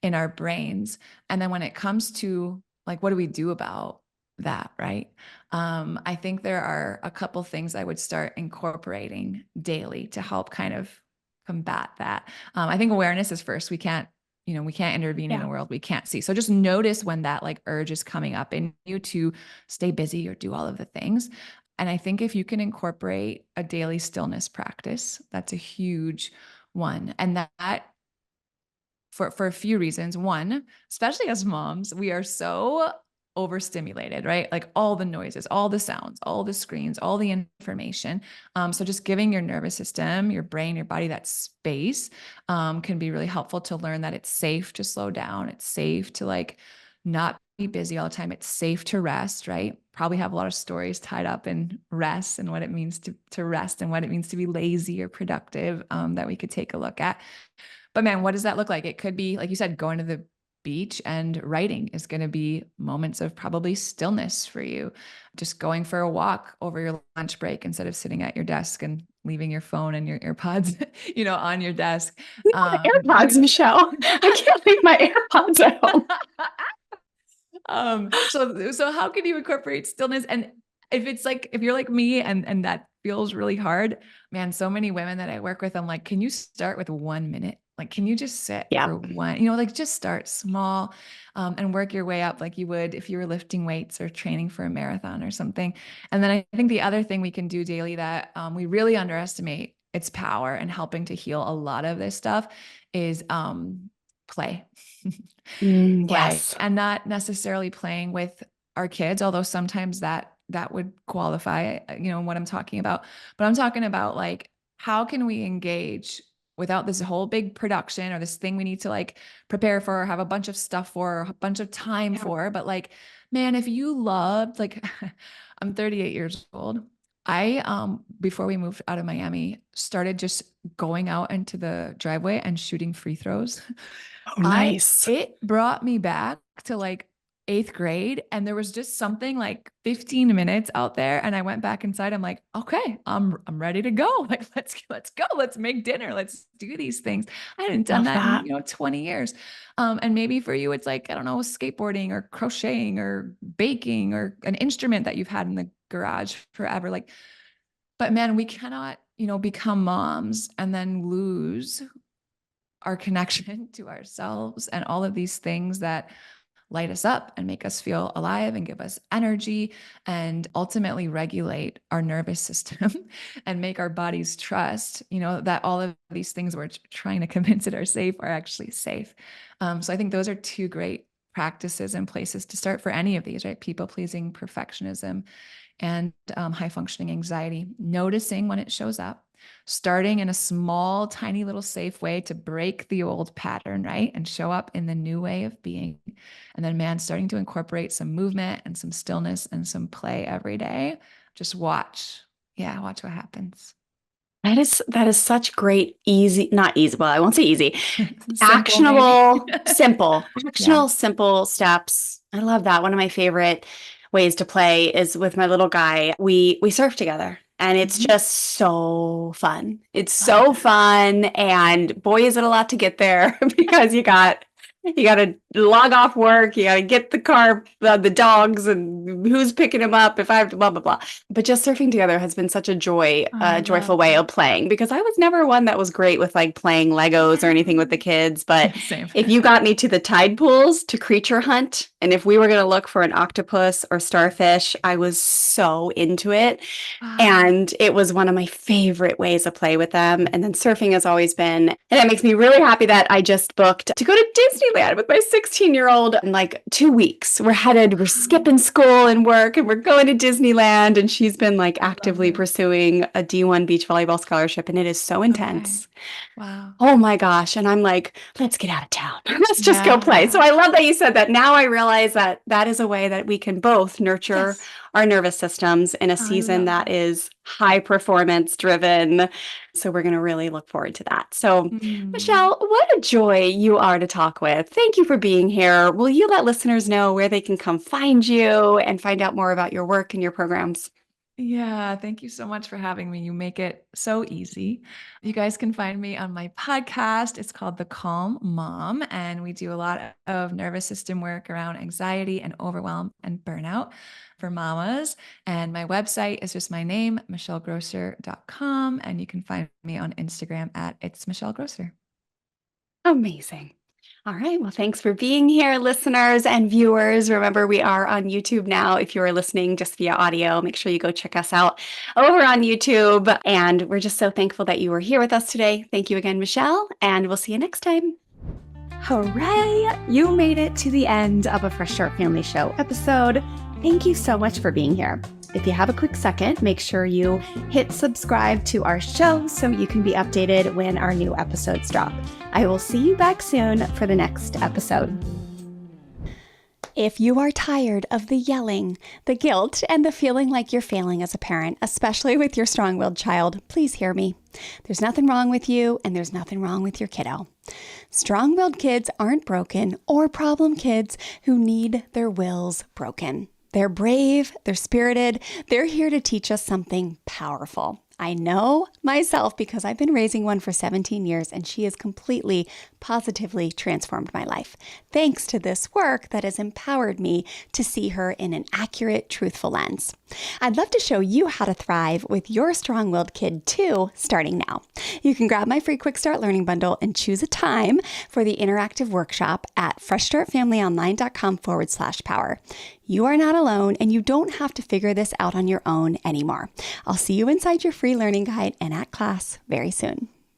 in our brains. And then when it comes to like, what do we do about that, right? I think there are a couple things I would start incorporating daily to help kind of combat that. I think awareness is first. We can't intervene in Yeah. a world we can't see. So just notice when that like urge is coming up in you to stay busy or do all of the things. And I think if you can incorporate a daily stillness practice, that's a huge one. And that for a few reasons. One, especially as moms, we are so overstimulated, right? Like all the noises, all the sounds, all the screens, all the information. So just giving your nervous system, your brain, your body that space can be really helpful to learn that it's safe to slow down. It's safe to like not be busy all the time. It's safe to rest, right? Probably have a lot of stories tied up in rest and what it means to rest and what it means to be lazy or productive that we could take a look at. But man, what does that look like? It could be, like you said, going to the beach, and writing is going to be moments of probably stillness for you. Just going for a walk over your lunch break instead of sitting at your desk and leaving your phone and your AirPods, on your desk. AirPods, Michelle. I can't leave my AirPods at home. So how can you incorporate stillness? And if you're like me and that feels really hard, man, so many women that I work with, I'm like, can you start with 1 minute? Like, can you just sit Yeah. for like just start small, and work your way up like you would if you were lifting weights or training for a marathon or something. And then I think the other thing we can do daily that we really underestimate its power and helping to heal a lot of this stuff is play. Play. Yes. And not necessarily playing with our kids, although sometimes that would qualify, what I'm talking about. But I'm talking about like, how can we engage without this whole big production or this thing we need to like prepare for, or have a bunch of stuff for, or a bunch of time for. But like, man, if you loved, like, I'm 38 years old. I before we moved out of Miami, started just going out into the driveway and shooting free throws. Oh, nice. It brought me back to like eighth grade, and there was just something like 15 minutes out there, and I went back inside. I'm like, okay, I'm ready to go. Like, let's go. Let's make dinner. Let's do these things. I hadn't done Love that in, that. 20 years. And maybe for you, it's like, I don't know, skateboarding or crocheting or baking or an instrument that you've had in the garage forever. Like, but man, we cannot, become moms and then lose our connection to ourselves and all of these things that light us up and make us feel alive and give us energy and ultimately regulate our nervous system and make our bodies trust, that all of these things we're trying to convince it are safe are actually safe. So I think those are two great practices and places to start for any of these, right? People pleasing, perfectionism, and high functioning anxiety, noticing when it shows up, starting in a small, tiny little safe way to break the old pattern, right? And show up in the new way of being. And then, man, starting to incorporate some movement and some stillness and some play every day. Just watch. Yeah, watch what happens. That is such great, easy, not easy. Well, I won't say easy. Simple, maybe. Yeah. Actionable, simple steps. I love that. One of my favorite ways to play is with my little guy. We surf together. And it's Mhm. just so fun. It's Fun. so fun. And boy, is it a lot to get there because you got to log off work. You got to get the car, the dogs, and who's picking them up if I have to, blah, blah, blah. But just surfing together has been such a I joyful love way that. of playing because I was never one that was great with like playing Legos or anything with the kids. But Same. if you got me to the tide pools to creature hunt, and if we were going to look for an octopus or starfish, I was so into it. Wow. And it was one of my favorite ways to play with them. And then surfing has always been, and it makes me really happy that I just booked to go to Disneyland with my 16-year-old in like 2 weeks. We're skipping school and work and we're going to Disneyland. And she's been like I love actively it. pursuing a D1 beach volleyball scholarship. And it is so Okay. intense. Wow. Oh my gosh. And I'm like, let's get out of town. Let's just go play. So Yeah. I love that you said that. Now I realize that that is a way that we can both nurture Yes. our nervous systems in a I season love that that. is high performance driven. So we're going to really look forward to that. So, Mm. Michelle, what a joy you are to talk with. Thank you for being here. Will you let listeners know where they can come find you and find out more about your work and your programs? Yeah, thank you so much for having me. You make it so easy. You guys can find me on my podcast. It's called The Calm Mom, and we do a lot of nervous system work around anxiety and overwhelm and burnout for mamas. And my website is just my name, michellegrosser.com, and you can find me on Instagram at It's Michelle Grosser. Amazing. All right. Well, thanks for being here, listeners and viewers. Remember, we are on YouTube now. If you are listening just via audio, make sure you go check us out over on YouTube. And we're just so thankful that you were here with us today. Thank you again, Michelle, and we'll see you next time. Hooray! You made it to the end of a Fresh Start Family Show episode. Thank you so much for being here. If you have a quick second, make sure you hit subscribe to our show so you can be updated when our new episodes drop. I will see you back soon for the next episode. If you are tired of the yelling, the guilt, and the feeling like you're failing as a parent, especially with your strong-willed child, please hear me. There's nothing wrong with you, and there's nothing wrong with your kiddo. Strong-willed kids aren't broken or problem kids who need their wills broken. They're brave, they're spirited, they're here to teach us something powerful. I know myself because I've been raising one for 17 years and she has completely, positively transformed my life. Thanks to this work that has empowered me to see her in an accurate, truthful lens. I'd love to show you how to thrive with your strong-willed kid too, starting now. You can grab my free Quick Start Learning Bundle and choose a time for the interactive workshop at freshstartfamilyonline.com/power. You are not alone, and you don't have to figure this out on your own anymore. I'll see you inside your free learning guide and at class very soon.